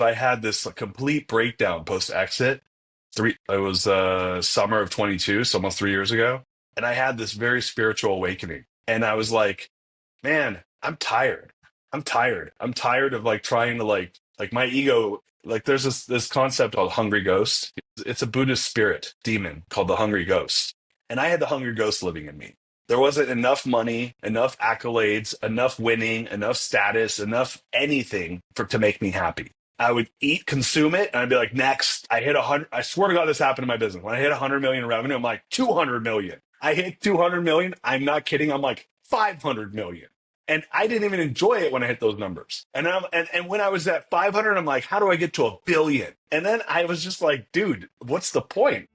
I had this complete breakdown post exit. It was summer of 22, so almost 3 years ago. And I had this very spiritual awakening. And I was like, man, I'm tired. I'm tired. I'm tired of like trying to like my ego. Like there's this concept called hungry ghost. It's a Buddhist spirit demon called the hungry ghost. And I had the hungry ghost living in me. There wasn't enough money, enough accolades, enough winning, enough status, enough anything to make me happy. I would eat, consume it, and I'd be like, next. I hit 100. I swear to God, this happened in my business. When I hit 100 million in revenue, I'm like 200 million. I hit 200 million. I'm not kidding. I'm like 500 million. And I didn't even enjoy it when I hit those numbers. And when I was at 500, I'm like, how do I get to 1 billion? And then I was just like, dude, what's the point?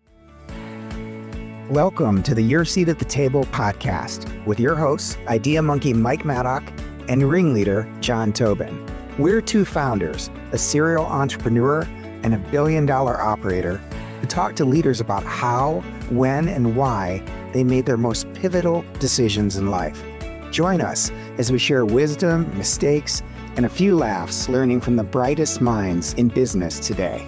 Welcome to the Your Seat at the Table podcast with your hosts, Idea Monkey Mike Maddock and ringleader John Tobin. We're two founders, a serial entrepreneur and $1 billion operator, who talk to leaders about how, when, and why they made their most pivotal decisions in life. Join us as we share wisdom, mistakes, and a few laughs learning from the brightest minds in business today.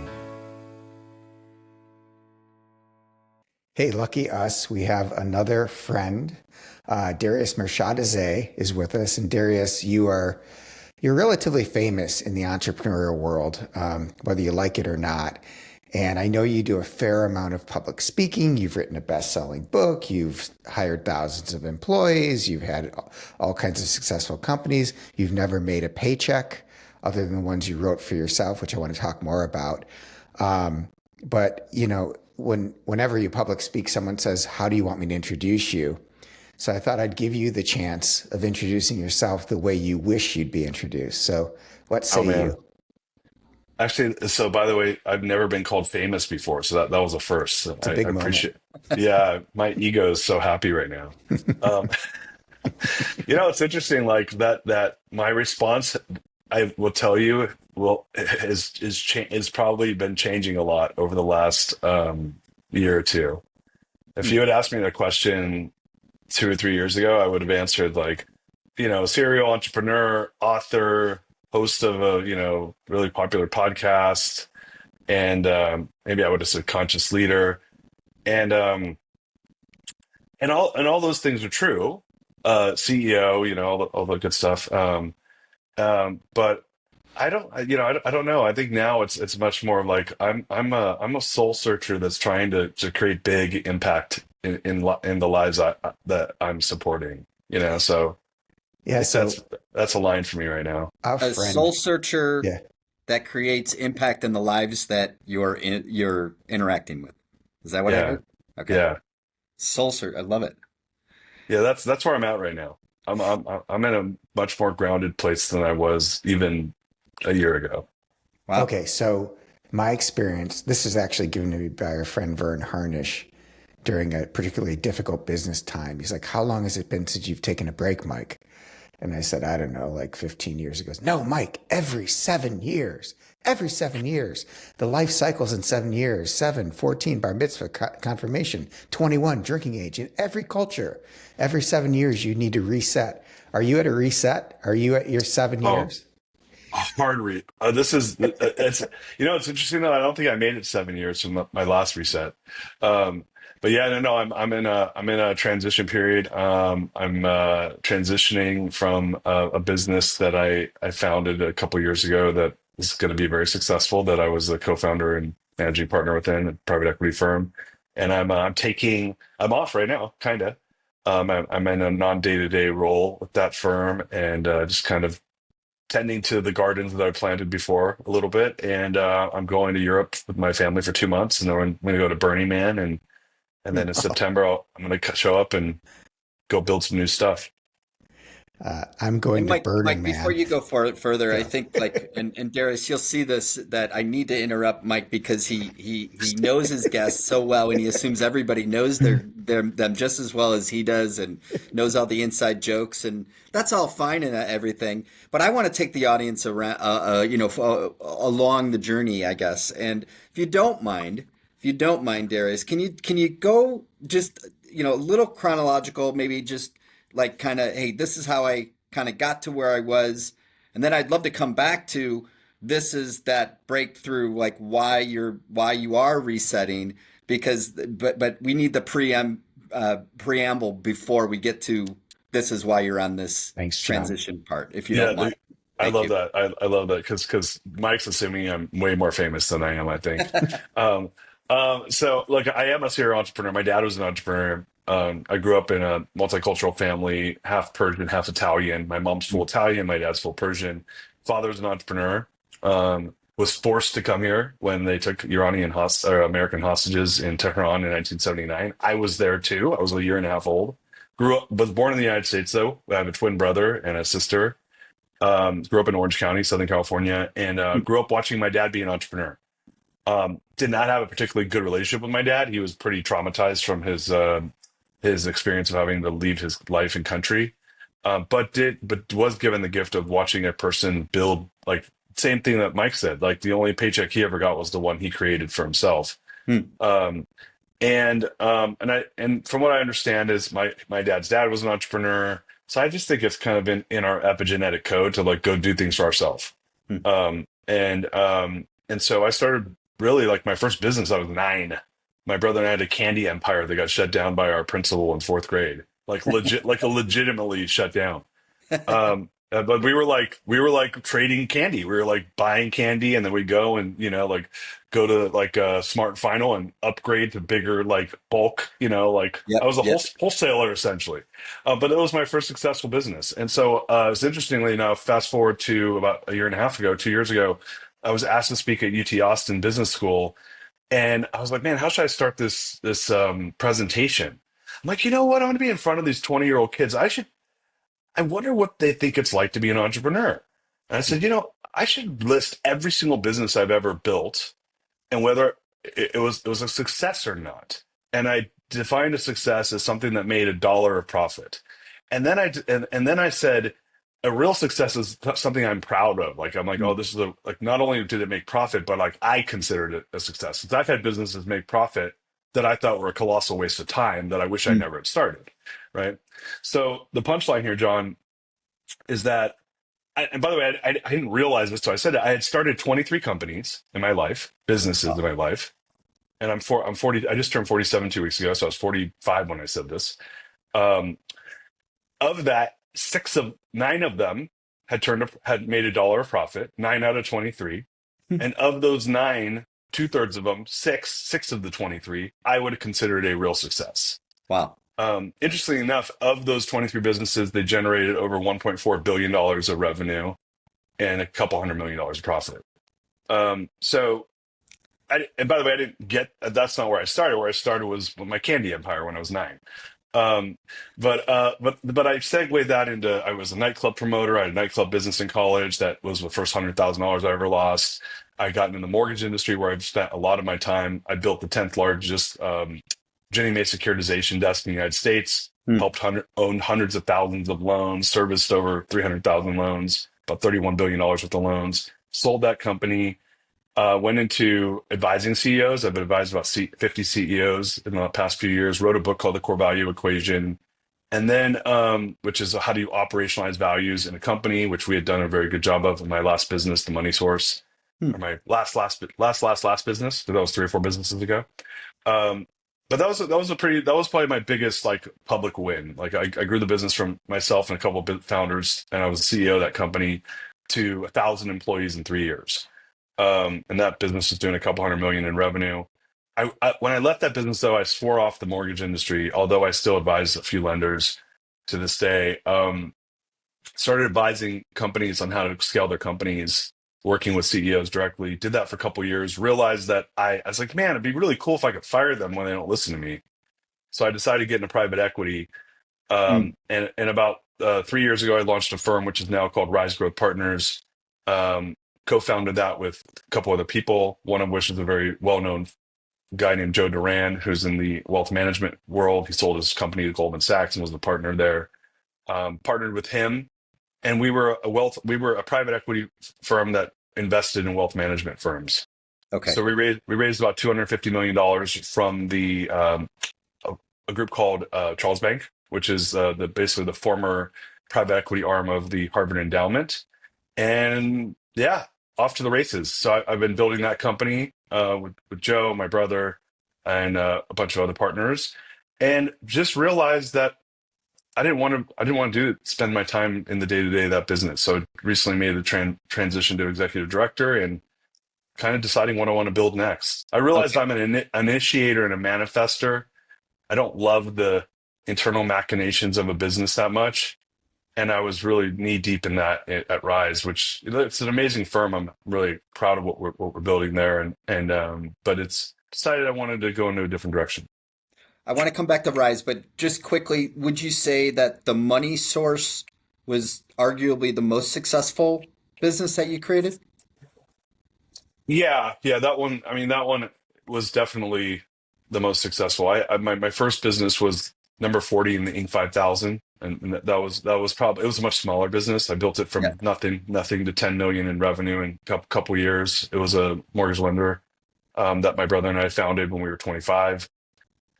Hey, lucky us, we have another friend. Darius Mirshahzadeh is with us. And Darius, you're relatively famous in the entrepreneurial world, whether you like it or not. And I know you do a fair amount of public speaking. You've written a best-selling book. You've hired thousands of employees. You've had all kinds of successful companies. You've never made a paycheck other than the ones you wrote for yourself, which I want to talk more about. But, you know, whenever you public speak, someone says, how do you want me to introduce you? So I thought I'd give you the chance of introducing yourself the way you wish you'd be introduced. So what say you? Actually, so by the way, I've never been called famous before, so that was a first. So It's a big I moment. appreciate. Yeah, my ego is so happy right now. Um, it's interesting. Like that my response, I will tell you, is probably been changing a lot over the last year or two. If you had asked me that question 2 or 3 years ago, I would have answered like, serial entrepreneur, author, host of a really popular podcast, and maybe I would have said conscious leader, and all those things are true. CEO, all the good stuff. But I don't know. I think now it's much more like I'm a soul searcher that's trying to create big impact in the lives that I'm supporting. So. Yeah, so That's a line for me right now. our A friend, soul searcher yeah, that creates impact in the lives that you're interacting with. Is that what I Yeah, heard? Okay. yeah, Soul search. I love it. yeah. That's where I'm at right now. I'm in a much more grounded place than I was even a year ago. Wow. okay, so my experience, this is actually given to me by our friend Vern Harnish during a particularly difficult business time. He's like, how long has it been since you've taken a break, Mike? And I said, I don't know, like 15 years ago. No, Mike, every 7 years, the life cycle's in 7 years, 7, 14, bar mitzvah, confirmation, 21, drinking age. In every culture, every 7 years, you need to reset. Are you at a reset? Are you at your 7 Oh, years? a hard read. This is it's it's interesting though. I don't think I made it 7 years from my last reset. But yeah, no, I'm in a transition period. I'm transitioning from a business that I founded a couple years ago that is going to be very successful. That I was a co-founder and managing partner within a private equity firm, and I'm off right now, kind of. I'm in a non-day-to-day role with that firm, and just kind of tending to the gardens that I planted before a little bit. And I'm going to Europe with my family for 2 months, and then I'm going to go to Burning Man, and then in September I'm going to show up and go build some new stuff. I'm And going to Mike, Burning before Man. you go further, I Yeah. think and Darius, you'll see this, that I need to interrupt Mike because he knows his guests so well, and he assumes everybody knows them just as well as he does, and knows all the inside jokes, and that's all fine and everything. But I want to take the audience around, along the journey, I guess. And if you don't mind, Darius, can you go just a little chronological, maybe just like kind of, hey, this is how I kind of got to where I was. And then I'd love to come back to this is that breakthrough, like why you are resetting, because but we need the preamble before we get to this is why you're on this Thanks, John. transition part, if you Yeah, don't mind. I Thank love you. that. I love that because Mike's assuming I'm way more famous than I am, I think. Um, so look, I am a serial entrepreneur. My dad was an entrepreneur. I grew up in a multicultural family, half Persian, half Italian. My mom's full Italian, my dad's full Persian. Father's an entrepreneur. Was forced to come here when they took American hostages in Tehran in 1979. I was there too. I was a year and a half old. Was born in the United States though. I have a twin brother and a sister. Grew up in Orange County, Southern California, and grew up watching my dad be an entrepreneur. Did not have a particularly good relationship with my dad. He was pretty traumatized from his experience of having to leave his life and country. But was given the gift of watching a person build, like same thing that Mike said. Like the only paycheck he ever got was the one he created for himself. Hmm. And from what I understand is my dad's dad was an entrepreneur. So I just think it's kind of in our epigenetic code to like go do things for ourselves. Hmm. And so I started really like my first business. I was 9. My brother and I had a candy empire that got shut down by our principal in 4th grade, like legit, like a legitimately shut down. But we were like trading candy. We were like buying candy, and then we go and like go to like a Smart Final and upgrade to bigger like bulk. Like I Yep, was a yep. wholesaler essentially. But it was my first successful business, and so it's interestingly enough. Fast forward to about a year and a half ago, 2 years ago, I was asked to speak at UT Austin Business School, and I was like, man, how should I start this presentation? I'm like, you know what? I'm going to be in front of these 20-year-old kids. I wonder what they think it's like to be an entrepreneur. And I said, I should list every single business I've ever built and whether it was a success or not. And I defined a success as something that made $1 of profit. And then I said, a real success is something I'm proud of. Like I'm like, Hmm. oh, this is like not only did it make profit, but like I considered it a success. Since I've had businesses make profit that I thought were a colossal waste of time that I wish I Hmm. never had started. Right. So the punchline here, John, is that, and by the way, I didn't realize this, so I said it. I had started 23 companies in my life, businesses in my life, and I'm 40. I just turned 47 2 weeks ago, so I was 45 when I said this. Um, of that, 9 of them had made $1 of profit, 9 out of 23, and of those 9, 2/3 of them, six of the 23, I would have considered a real success. Wow. Interestingly enough, of those 23 businesses, they generated over $1.4 billion of revenue and a couple $100 million of profit. So, and by the way, I didn't get that's not where I started. Where I started was with my candy empire when I was 9. But I segued that into I was a nightclub promoter. I had a nightclub business in college that was the first $100,000 I ever lost. I got into the mortgage industry where I've spent a lot of my time. I built the 10th largest Ginnie Mae securitization desk in the United States. Hmm. Helped own hundreds of thousands of loans, serviced over 300,000 loans, about $31 billion worth of loans. Sold that company. Went into advising CEOs. I've been advised about 50 CEOs in the past few years. Wrote a book called The Core Value Equation. And then, which is how do you operationalize values in a company, which we had done a very good job of in my last business, The Money Source, Hmm. or my last business. That was 3 or 4 businesses ago. But that was probably my biggest like public win. Like I grew the business from myself and a couple of founders, and I was the CEO of that company to 1,000 employees in 3 years. And that business is doing a couple $100 million in revenue. When I left that business, though, I swore off the mortgage industry, although I still advise a few lenders to this day. Started advising companies on how to scale their companies, working with CEOs directly. Did that for a couple of years. Realized that I was like, man, it'd be really cool if I could fire them when they don't listen to me. So I decided to get into private equity. Hmm. And about 3 years ago, I launched a firm which is now called Rise Growth Partners. Co-founded that with a couple other people, one of which is a very well-known guy named Joe Duran, who's in the wealth management world. He sold his company to Goldman Sachs and was the partner there. Partnered with him, and we were a private equity firm that invested in wealth management firms. Okay. So we raised about $250 million from a group called Charles Bank, which is basically the former private equity arm of the Harvard Endowment. And yeah, off to the races. So I've been building that company with Joe, my brother, and a bunch of other partners, and just realized that I didn't want to spend my time in the day to day of that business. So I recently made the transition to executive director and kind of deciding what I want to build next. I realized Okay. I'm an initiator and a manifester. I don't love the internal machinations of a business that much. And I was really knee deep in that at Rise, which it's an amazing firm. I'm really proud of what we're building there. But it's decided I wanted to go into a different direction. I want to come back to Rise, but just quickly, would you say that the money source was arguably the most successful business that you created? Yeah, that one. I mean, that one was definitely the most successful. My first business was number 40 in the Inc. 5000, and that was probably it was a much smaller business. I built it Yeah. from nothing to 10 million in revenue in a couple years. It was a mortgage lender that my brother and I founded when we were 25.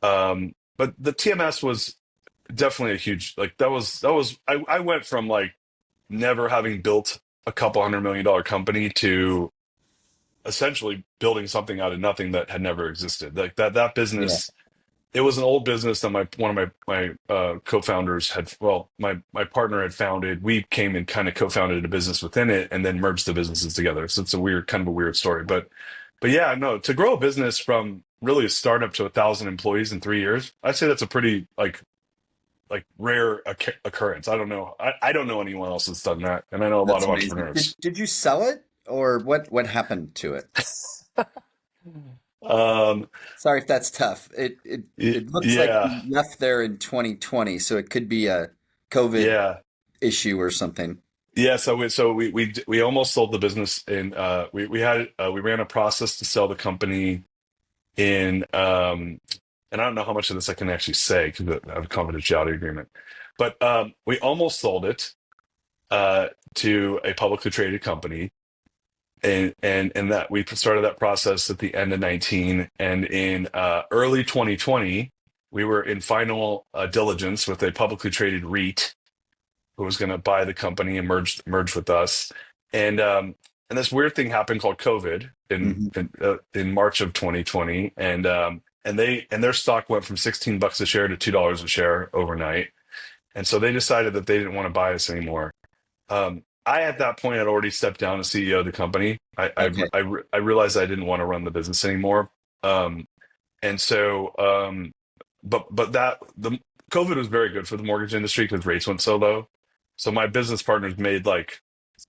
But the TMS was definitely a huge like I went from like never having built a couple $100 million company to essentially building something out of nothing that had never existed. Like that Yeah. business, it was an old business that one of my co-founders had. Well, my partner had founded. We came and kind of co-founded a business within it, and then merged the businesses together. So it's a weird kind of a weird story. But yeah, no, to grow a business from really a startup to 1,000 employees in 3 years, I'd say that's a pretty like rare occurrence. I don't know. I don't know anyone else that's done that, and I know a lot That's of amazing. entrepreneurs. Did you sell it or what happened to it? Um, Sorry if that's tough. It looks like yeah, you left there in 2020, so it could be a COVID yeah. issue or something. Yeah, so we almost sold the business in we ran a process to sell the company in and I don't know how much of this I can actually say because I have a confidentiality agreement, but we almost sold it to a publicly traded company, and that we started that process at the end of 19, and in early 2020 we were in final diligence with a publicly traded REIT who was going to buy the company and merge with us. And this weird thing happened called COVID Hmm. in March of 2020, and their stock went from $16 a share to $2 a share overnight. And so they decided that they didn't want to buy us anymore. I at that point had already stepped down as CEO of the company. Okay. I realized I didn't want to run the business anymore. And so but that the COVID was very good for the mortgage industry because rates went so low. So my business partners made like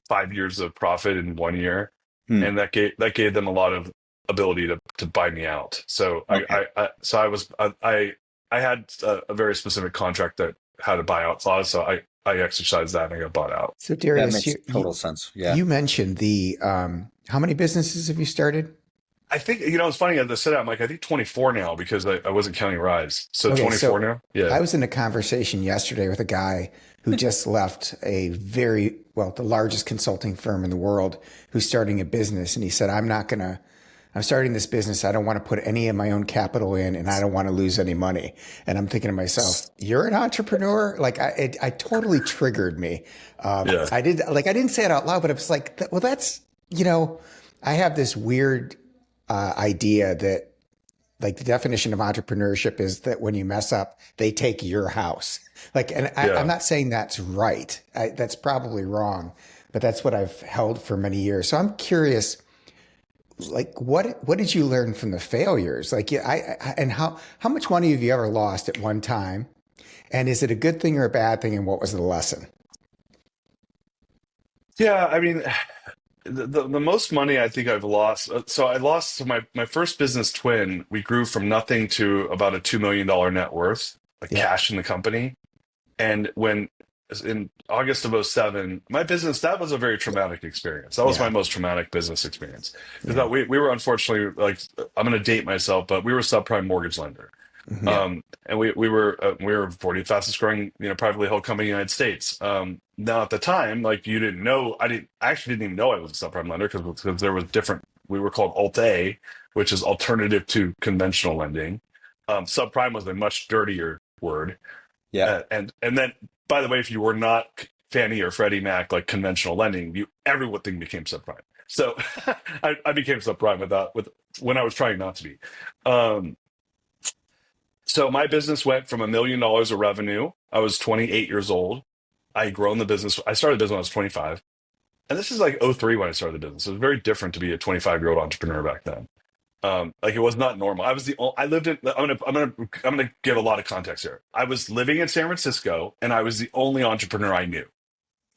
5 years of profit in 1 year, Hmm. and that gave them a lot of ability to buy me out. So Okay. I had a very specific contract that had a buyout clause. So I exercised that and I got bought out. So That Darius, makes total sense. Yeah. you mentioned the how many businesses have you started? I think it's funny as I said I'm like I think 24 now because I wasn't counting Rise. So Okay, 24 so now. Yeah. I was in a conversation yesterday with a guy who just left a the largest consulting firm in the world who's starting a business. And he said, I'm starting this business. I don't want to put any of my own capital in and I don't want to lose any money. And I'm thinking to myself, you're an entrepreneur? Like I totally triggered me. Yeah. I didn't say it out loud, but it was like, well, that's, I have this weird idea that like the definition of entrepreneurship is that when you mess up, they take your house. Like, and I'm Yeah. not saying that's right. That's probably wrong, but that's what I've held for many years. So I'm curious, like, what did you learn from the failures? Like, yeah, and how much money have you ever lost at one time? And is it a good thing or a bad thing? And what was the lesson? Yeah. I mean, the most money I think I've lost. So I lost so my first business Twin. We grew from nothing to about a $2 million net worth, like Yeah, cash in the company. And when in August of '07, my business that was a very traumatic experience. That was my yeah, most traumatic business experience yeah. because we were unfortunately like I'm going to date myself, but we were a subprime mortgage lender. Yeah. Hmm. And we were 40th fastest growing privately held company in the United States. Now at the time, like you didn't know, I actually didn't even know I was a subprime lender because there was different. We were called Alt A, which is alternative to conventional lending. Subprime was a much dirtier word, Yeah. and then by the way, if you were not Fannie or Freddie Mac like conventional lending, everything became subprime. So I became subprime with when I was trying not to be. Um, so my business went from $1 million of revenue. I was 28 years old. I had grown the business. I started the business when I was 25. And this is like '03 when I started the business. It was very different to be a 25-year-old entrepreneur back then. Like it was not normal. I was the only, I lived in, I'm gonna give a lot of context here. I was living in San Francisco and I was the only entrepreneur I knew.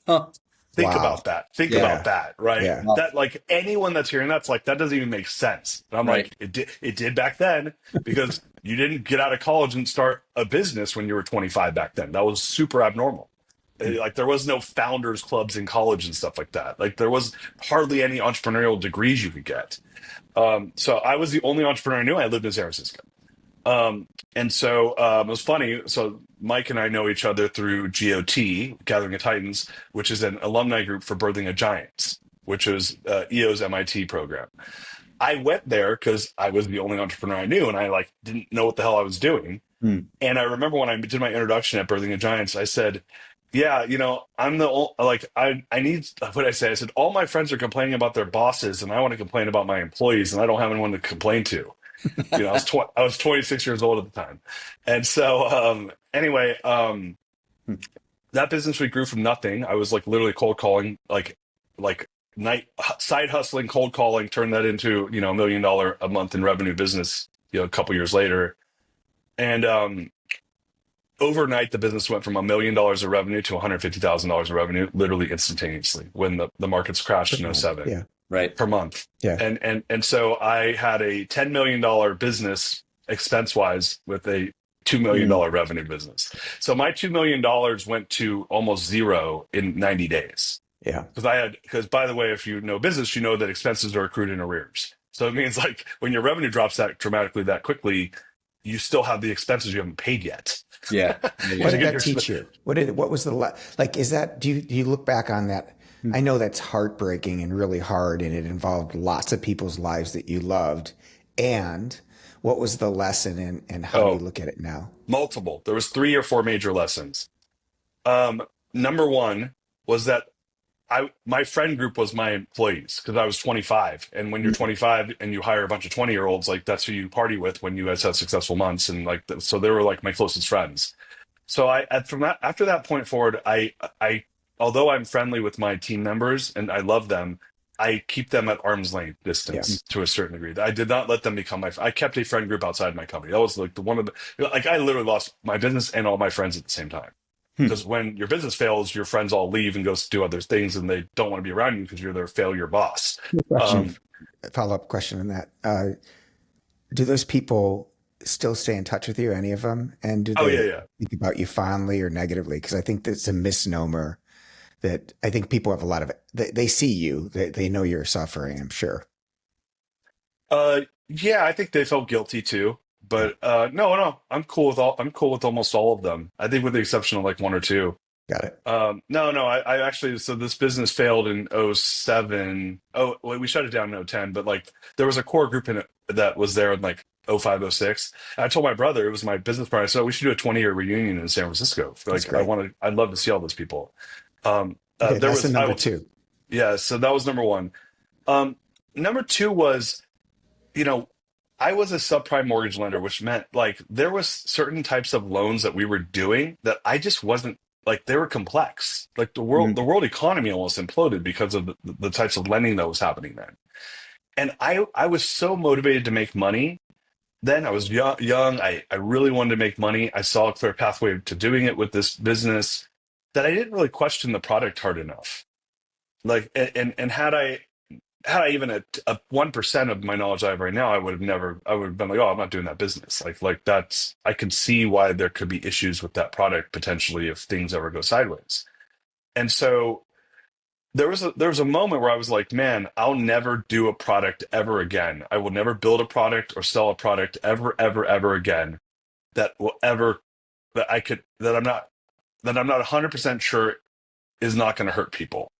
Huh. Think Wow. about that. Think Yeah. about that, right? Yeah. Wow. That like anyone that's hearing that's like that doesn't even make sense. And I'm Right. like, it did back then because you didn't get out of college and start a business when you were 25 back then. That was super abnormal. Like there was no founders clubs in college and stuff like that. Like there was hardly any entrepreneurial degrees you could get. So I was the only entrepreneur I knew. I lived in San Francisco. And so it was funny. So Mike and I know each other through GOT, Gathering of Titans, which is an alumni group for Birthing of Giants, which is EO's MIT program. I went there because I was the only entrepreneur I knew, and I like didn't know what the hell I was doing. Hmm. And I remember when I did my introduction at Birthing of Giants, I said, "Yeah, I'm the like I need what did I say? I said all my friends are complaining about their bosses, and I want to complain about my employees, and I don't have anyone to complain to." I was 26 years old at the time, and so anyway, that business we grew from nothing. I was like literally cold calling, like night side hustling, cold calling, turned that into $1 million a month in revenue business. A couple years later, and overnight the business went from $1 million of revenue to $150,000 of revenue, literally instantaneously when the markets crashed in '07. Yeah. Right. Per month. Yeah. And so I had a $10 million business expense wise with a $2 million revenue business. So my $2 million went to almost zero in 90 days. Yeah. Because by the way, if you know business, you know that expenses are accrued in arrears. So it means like when your revenue drops that dramatically that quickly, you still have the expenses you haven't paid yet. Yeah. What did that teach you? What was like, is that, do you look back on that? I know that's heartbreaking and really hard, and it involved lots of people's lives that you loved. And what was the lesson, and how do you look at it now? Multiple. There was 3 or 4 major lessons. Number one was that my friend group was my employees because I was 25. And when you're 25 and you hire a bunch of 20-year-olds, like that's who you party with when you guys have successful months. And like, so they were like my closest friends. So after that point forward, I although I'm friendly with my team members and I love them, I keep them at arm's length distance to a certain degree. I did not let them become I kept a friend group outside my company. That was like I literally lost my business and all my friends at the same time. Because when your business fails, your friends all leave and go do other things, and they don't want to be around you because you're their failure boss. Follow-up question on that. Do those people still stay in touch with you, any of them? And do they think about you fondly or negatively? Because I think that's a misnomer that I think people have a lot of, they see you, they know you're suffering, I'm sure. Yeah, I think they felt guilty too. But no, I'm cool with almost all of them. I think with the exception of like 1 or 2. Got it. No, I actually, so this business failed in '07. Oh, well, we shut it down in '10, but like there was a core group in it that was there in like '05, '06. And I told my brother, it was my business partner, so we should do a 20-year reunion in San Francisco. Like I'd love to see all those people. Okay, there that's was number 2. Yeah, so that was number 1. Number 2 was, I was a subprime mortgage lender, which meant like there was certain types of loans that we were doing that I just wasn't like, they were complex. Like the world economy almost imploded because of the types of lending that was happening then. And I was so motivated to make money. Then I was young. I really wanted to make money. I saw a clear pathway to doing it with this business that I didn't really question the product hard enough. Like, and had I even a 1% of my knowledge I have right now, I would have been like, oh, I'm not doing that business. Like that's, I could see why there could be issues with that product potentially if things ever go sideways. And so there was a moment where I was like, man, I'll never do a product ever again. I will never build a product or sell a product ever, ever, ever again that I'm not 100% sure is not going to hurt people.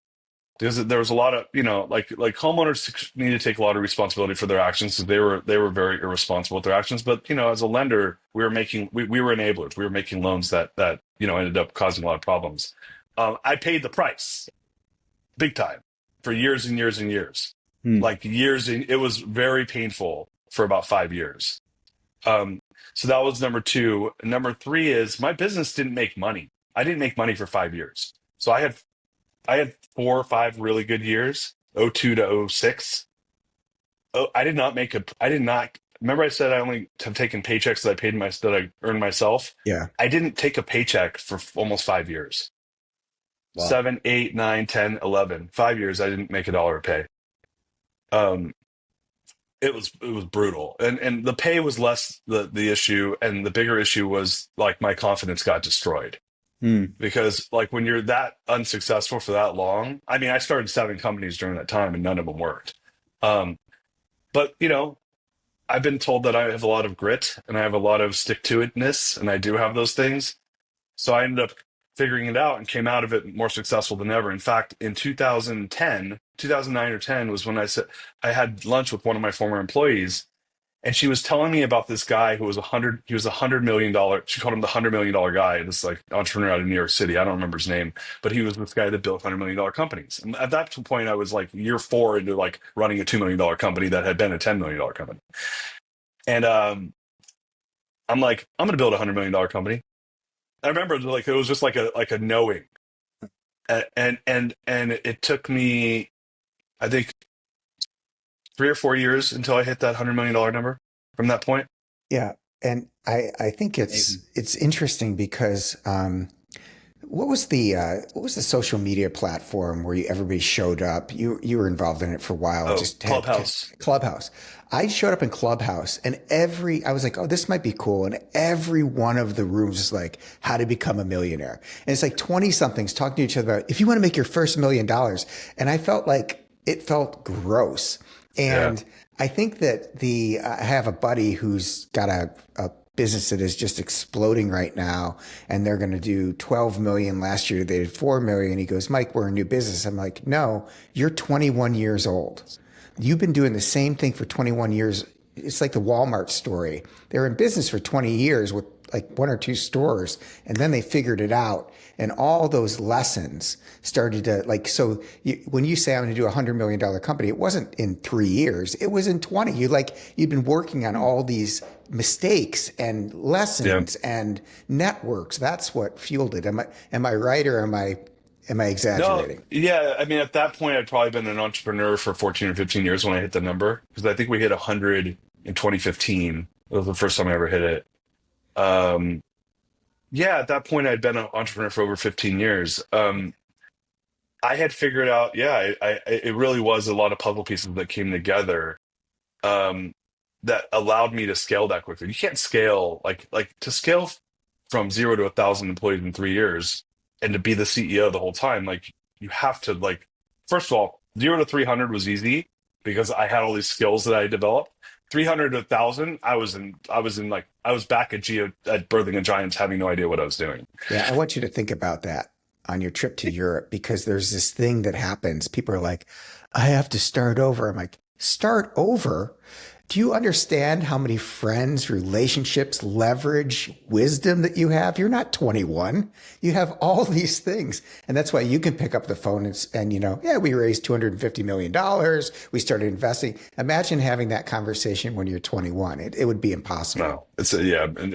Because there was a lot of, like homeowners need to take a lot of responsibility for their actions because they were very irresponsible with their actions. But, as a lender, we were enablers. We were making loans that ended up causing a lot of problems. I paid the price big time for years and years and years. Hmm. like years in, it was very painful for about 5 years. Um, so that was number two. Number three is my business didn't make money. I didn't make money for 5 years. So I had 4 or 5 really good years, '02 to '06. Oh, I did not, remember I said I only have taken paychecks that that I earned myself. Yeah. I didn't take a paycheck for almost 5 years. Wow. 7, 8, 9, 10, 11. 5 years, I didn't make $1 pay. Um, it was brutal, and the pay was less the issue, and the bigger issue was like my confidence got destroyed Hmm. because like when you're that unsuccessful for that long. I mean, I started 7 companies during that time, and none of them worked. Um, but I've been told that I have a lot of grit and I have a lot of stick to itness, and I do have those things. So I ended up figuring it out and came out of it more successful than ever. In fact, in 2009 or 10 was when I had lunch with one of my former employees, and she was telling me about this guy who was he was $100 million. She called him the $100 million guy, this like entrepreneur out of New York City. I don't remember his name, but he was this guy that built $100 million companies. And at that point, I was like year 4 into like running a $2 million company that had been a $10 million company. And I'm like, I'm going to build a $100 million company. I remember like it was just like a knowing, and it took me, I think, 3 or 4 years until I hit that $100 million number. From that point, Yeah. And I think Amazing. it's interesting because what was the social media platform where everybody showed up? You were involved in it for a while. oh, Just had Clubhouse. Clubhouse. I showed up in Clubhouse, and I was like, oh, this might be cool. And every one of the rooms is like, how to become a millionaire. And it's like 20 somethings talking to each other about if you want to make your first $1 million. And I felt like it felt gross. Yeah, And I think that I have a buddy who's got a business that is just exploding right now, and they're going to do 12 million. Last year they did 4 million. He goes, Mike, we're a new business. I'm like, no, you're 21 years old. You've been doing the same thing for 21 years. It's like the Walmart story. They're in business for 20 years with like 1 or 2 stores, and then they figured it out. And all those lessons started to when you say I'm going to do $100 million company, it wasn't in 3 years. It was in 20. You've been working on all these mistakes and yeah. lessons and networks. That's what fueled it. Am I right, or am I No, exaggerating? yeah. I mean, at that point, I'd probably been an entrepreneur for 14 or 15 years when I hit the number, because I think we hit 100 in 2015. That was the first time I ever hit it. Um, yeah, at that point, I'd been an entrepreneur for over 15 years. I had figured out, yeah, it really was a lot of puzzle pieces that came together, um, that allowed me to scale that quickly. You can't scale like to scale from 0 to 1,000 employees in 3 years and to be the CEO the whole time. Like you have to like, first of all, 0 to 300 was easy because I had all these skills that I developed. 300 to 1,000, I was back at Birthing of Giants, having no idea what I was doing. Yeah, I want you to think about that on your trip to Europe, because there's this thing that happens. People are like, I have to start over. I'm like, start over? Do you understand how many friends, relationships, leverage, wisdom that you have? You're not 21. You have all these things. And that's why you can pick up the phone yeah, we raised $250 million. We started investing. Imagine having that conversation when you're 21. It would be impossible. No, yeah, and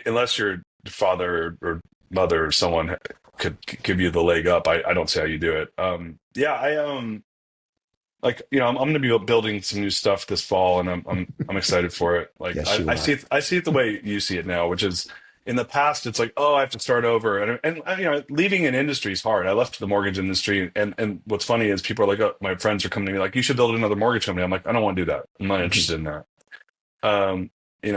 unless your father or mother or someone could give you the leg up, I don't see how you do it. Yeah, like I'm going to be building some new stuff this fall, and I'm excited for it. Like Yes, you are. I see it the way you see it now, which is in the past it's like, oh, I have to start over, and leaving an industry is hard. I left the mortgage industry, and what's funny is people are like, oh, my friends are coming to me like, you should build another mortgage company. I'm like, I don't want to do that. I'm not Mhm. interested in that. Um, you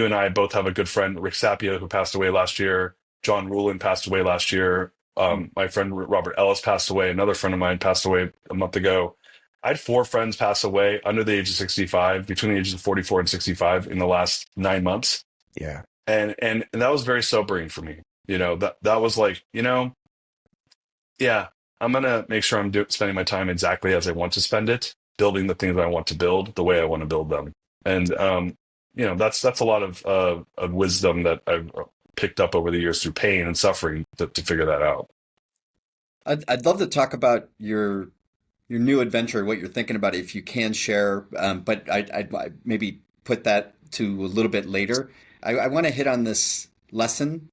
and I both have a good friend, Rick Sapia, who passed away last year. John Rulin passed away last year. My friend Robert Ellis passed away. Another friend of mine passed away a month ago. I had 4 friends pass away under the age of 65, between the ages of 44 and 65 in the last 9 months. Yeah. And that was very sobering for me. That was like, yeah, I'm going to make sure I'm spending my time exactly as I want to spend it, building the things I want to build the way I want to build them. And, that's a lot of wisdom that I've picked up over the years through pain and suffering to figure that out. I'd love to talk about your your new adventure, what you're thinking about, if you can share. But I'd maybe put that to a little bit later. I want to hit on this lesson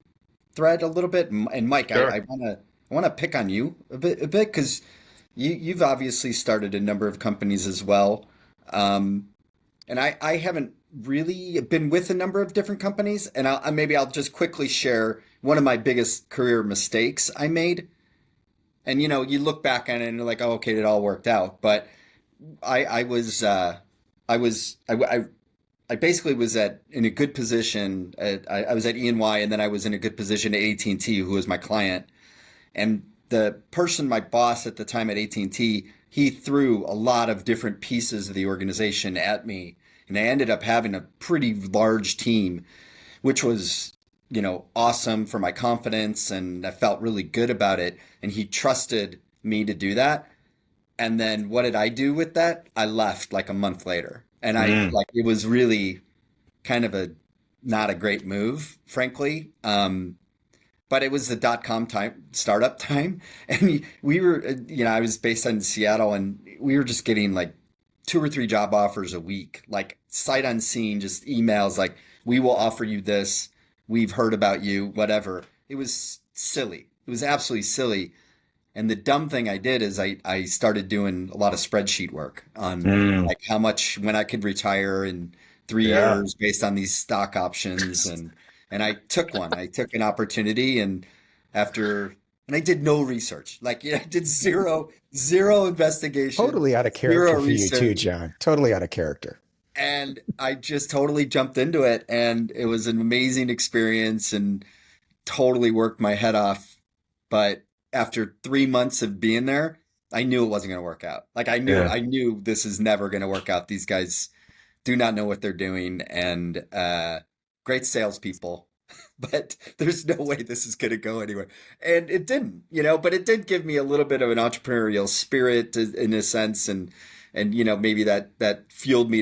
thread a little bit, and Mike, Sure. I want to pick on you a bit because you've obviously started a number of companies as well. Um, and I haven't really been with a number of different companies, and maybe I'll just quickly share one of my biggest career mistakes I made. And you look back on it and you're like, oh, okay, it all worked out. But I was I was I basically was in a good position. I was at E&Y, and then I was in a good position at AT&T, who was my client. And the person, my boss at the time at AT&T, he threw a lot of different pieces of the organization at me, and I ended up having a pretty large team, which was, awesome for my confidence, and I felt really good about it. And he trusted me to do that. And then what did I do with that? I left like a month later. And Mm. it was really kind of a not a great move, frankly. But it was the .com time, startup time, and we were, I was based in Seattle, and we were just getting like two or three job offers a week, like sight unseen, just emails like, "We will offer you this. We've heard about you, whatever." It was silly. It was absolutely silly. And the dumb thing I did is I started doing a lot of spreadsheet work on Mm. like how much when I could retire in three Yeah. years based on these stock options, and I took one. I took an opportunity, and after and I did no research. Like, I did zero investigation, Totally out of character zero for you too, research, John. Totally out of character. and I just totally jumped into it, and it was an amazing experience and totally worked my head off. But after 3 months of being there, I knew it wasn't going to work out. Like, Yeah. I knew this is never going to work out. These guys do not know what they're doing, and great salespeople, but there's no way this is going to go anywhere. And it didn't, but it did give me a little bit of an entrepreneurial spirit in a sense, and maybe that fueled me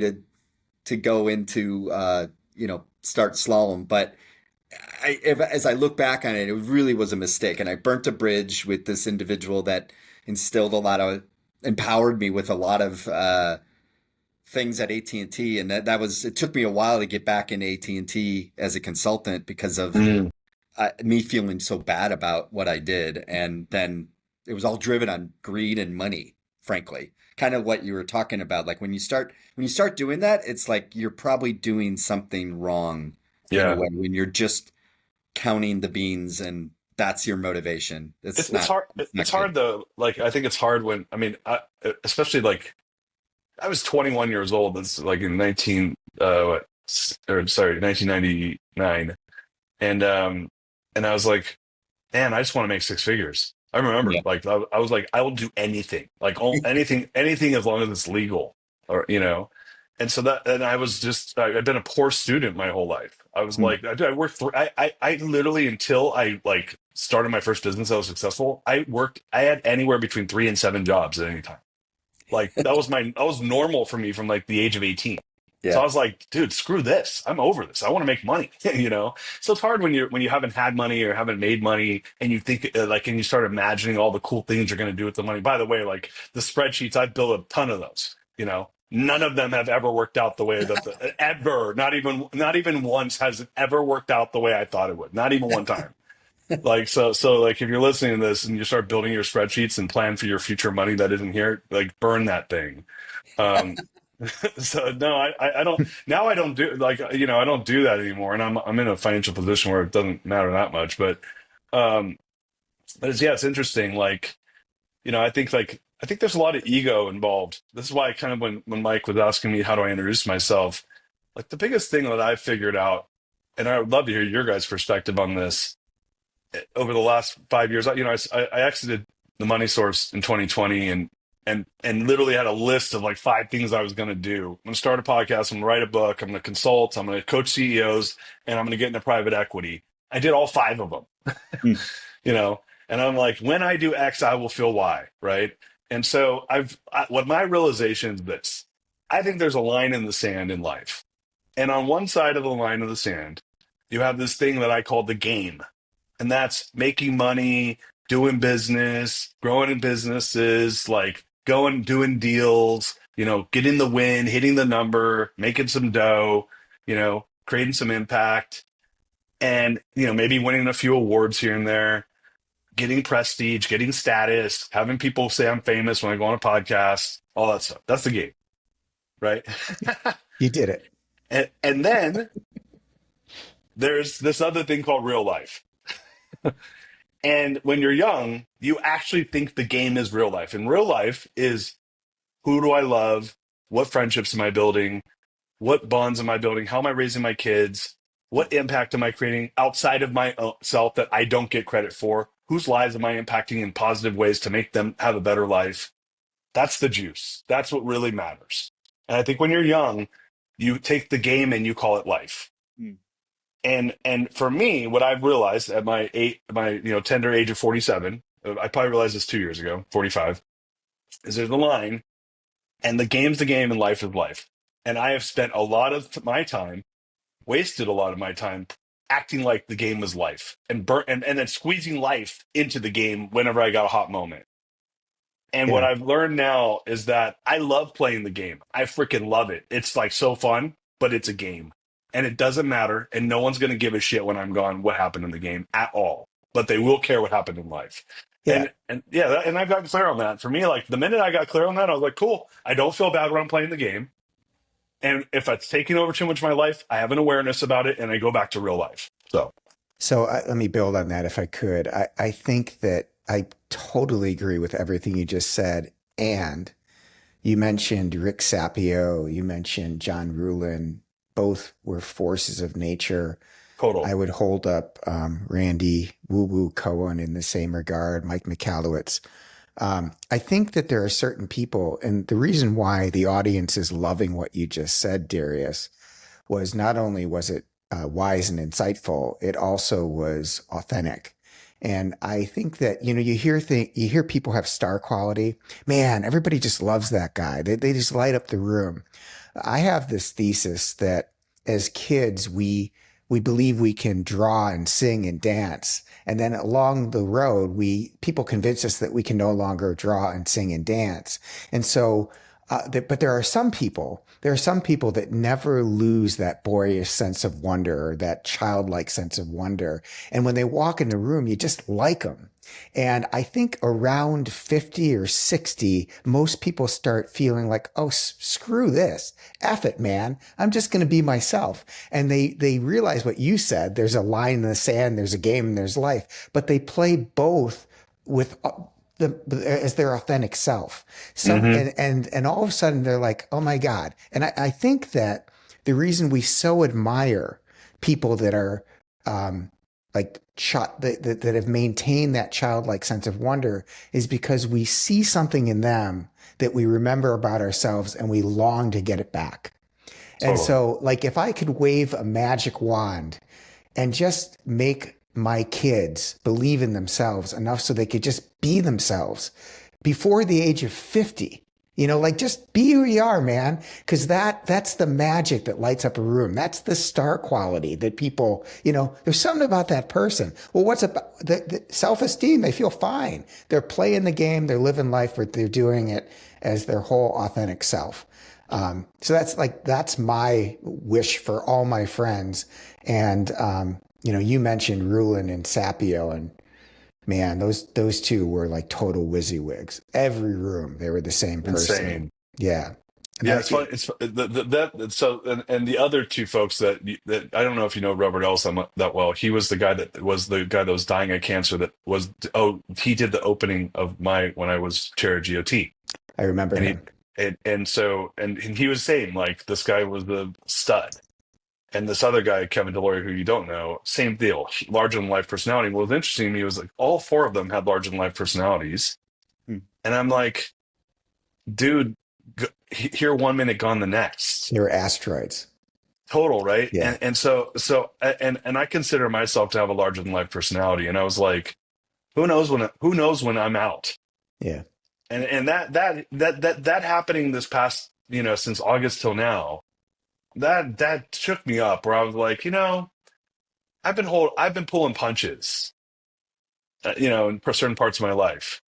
to go into start slalom. But as I look back on it, it really was a mistake, and I burnt a bridge with this individual that instilled a lot of empowered me with a lot of things at AT&T, and T, and that was it took me a while to get back into AT&T as a consultant because of Mm. me feeling so bad about what I did. And then it was all driven on greed and money, frankly. Kind of what you were talking about. Like when you start doing that, it's like you're probably doing something wrong in a Yeah. way when you're just counting the beans and that's your motivation. It's hard. It's It's not good. hard though. Like, I think it's hard when, I mean, especially like I was 21 years old. That's like in 19, or sorry, 1999. And I was like, man, I just want to make six figures. I remember Yeah. like, I was like, I will do anything, like anything as long as it's legal or, and so and I was just, I've been a poor student my whole life. I was Mm. like, I worked through, I literally, until I like started my first business that was successful, I had anywhere between 3 and 7 jobs at any time. Like that was normal for me from like the age of 18. So I Yeah. was like, dude, screw this. I'm over this. I want to make money, So it's hard when you haven't had money or haven't made money and you think like, and you start imagining all the cool things you're going to do with the money. By the way, like the spreadsheets, I've built a ton of those. None of them have ever worked out the way that ever, not even once has it ever worked out the way I thought it would. Not even one time. Like, so like if you're listening to this and you start building your spreadsheets and plan for your future money that isn't here, like burn that thing. Um, so no, I don't now. I don't do like I don't do that anymore, and I'm in a financial position where it doesn't matter that much. Um, but it's interesting. Like I think there's a lot of ego involved. This is why kind of when Mike was asking me how do I introduce myself, like the biggest thing that I've figured out, and I would love to hear your guys' perspective on this over the last 5 years. I exited the money source in 2020 and literally had a list of like 5 things I was going to do. I'm going to start a podcast. I'm going to write a book. I'm going to consult. I'm going to coach CEOs, and I'm going to get into private equity. I did all 5 of them, Mm. you know, and I'm like, when I do X, I will feel Y, right? And so what my realization is this: I think there's a line in the sand in life, and on one side of the line of the sand, you have this thing that I call the game, and that's making money, doing business, growing in businesses, like going, doing deals, getting the win, hitting the number, making some dough, creating some impact, and, maybe winning a few awards here and there, getting prestige, getting status, having people say I'm famous when I go on a podcast, all that stuff. That's the game, right? You did it. And then there's this other thing called real life. And when you're young, you actually think the game is real life. And real life is, who do I love? What friendships am I building? What bonds am I building? How am I raising my kids? What impact am I creating outside of myself that I don't get credit for? Whose lives am I impacting in positive ways to make them have a better life? That's the juice. That's what really matters. And I think when you're young, you take the game and you call it life. Mm. And for me, what I've realized at my tender age of 47, I probably realized this 2 years ago, 45, is there's a line, and the game's the game and life is life. And I have spent a lot of my time, wasted a lot of my time acting like the game was life and then squeezing life into the game whenever I got a hot moment. And what Yeah. I've learned now is that I love playing the game. I freaking love it. It's like so fun, but it's a game. And it doesn't matter. And no one's going to give a shit when I'm gone what happened in the game at all. But they will care what happened in life. Yeah. And yeah, and I've gotten clear on that. For me, like the minute I got clear on that, I was like, cool. I don't feel bad when I'm playing the game. And if it's taking over too much of my life, I have an awareness about it and I go back to real life. So let me build on that if I could. I think that I totally agree with everything you just said. And you mentioned Rick Sapio, you mentioned John Ruhlin. Both were forces of nature. Total. I would hold up Randy Woo Woo Cohen in the same regard, Mike Michalowicz. I think that there are certain people, and the reason why the audience is loving what you just said, Darius, was not only was it wise and insightful, it also was authentic. And I think that, you hear people have star quality. Man, everybody just loves that guy. They just light up the room. I have this thesis that as kids, we believe we can draw and sing and dance. And then along the road, people convince us that we can no longer draw and sing and dance. And so, but there are some people that never lose that boyish sense of wonder or that childlike sense of wonder. And when they walk in the room, you just like them. And I think around 50 or 60, most people start feeling like, oh, screw this. F it, man. I'm just going to be myself. And they realize what you said. There's a line in the sand, there's a game, and there's life. But they play both with as their authentic self. And all of a sudden they're like, oh my God. And I think that the reason we so admire people that are that have maintained that childlike sense of wonder is because we see something in them that we remember about ourselves and we long to get it back. Totally. And so, like, if I could wave a magic wand and just make my kids believe in themselves enough so they could just be themselves before the age of 50, like just be who you are, man. Cause that's the magic that lights up a room. That's the star quality that people, there's something about that person. Well, what's about the self-esteem? They feel fine. They're playing the game. They're living life, but they're doing it as their whole authentic self. So that's my wish for all my friends. And, you mentioned Ruhlin and Sapio, and man, those two were like total WYSIWYGs. Every room, they were the same person. Insane. Yeah. And Yeah, it's funny. It's and the other two folks that I don't know if you know Robert Ellis that well. He was the guy that was dying of cancer. He did the opening of when I was chair of GOT. I remember him. And he was saying like this guy was the stud. And this other guy, Kevin Delory, who you don't know, same deal, larger than life personality. What was interesting to me was like all four of them had larger than life personalities. Hmm. And I'm like, dude, here 1 minute, gone the next. They were asteroids. Total, right? Yeah. And so I consider myself to have a larger than life personality. And I was like, who knows when I'm out? Yeah. And that happening this past, since August till now, that shook me up where I was like, I've been pulling punches, in certain parts of my life.